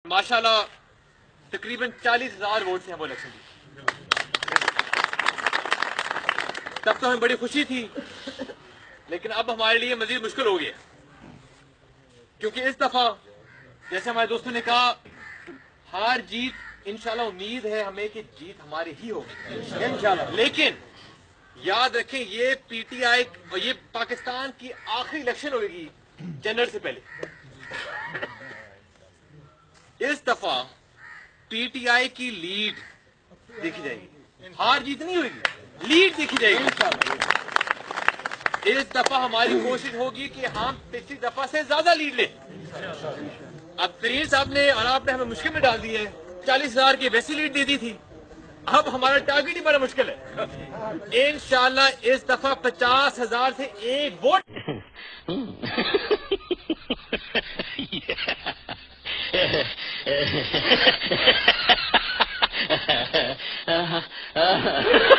माशाल्लाह तकरीबन 40,000 वोट से हम वो इलेक्शन जीते। तब तो हमें बड़ी खुशी थी, लेकिन अब हमारे लिए मजीद मुश्किल हो गया, क्योंकि इस दफा जैसे हमारे दोस्तों ने कहा, हार जीत इंशाल्लाह उम्मीद है हमें कि जीत हमारी ही होगी इंशाल्लाह। लेकिन याद रखें, ये पीटीआई और ये पाकिस्तान की आखिरी इलेक्शन होगी जनरल से पहले। इस दफा पीटीआई की लीड देखी जाएगी, हार जीत नहीं होगी, लीड देखी जाएगी। इस दफा हमारी कोशिश होगी कि हम पिछली दफा से ज्यादा लीड लें। अब तरीन साहब ने और आपने हमें मुश्किल में डाल दी है। 40,000 की वैसी लीड दे दी थी, अब हमारा टारगेट ही बड़ा मुश्किल है। इंशाल्लाह इस दफा 50,000 से एक वोट Ha ha ha.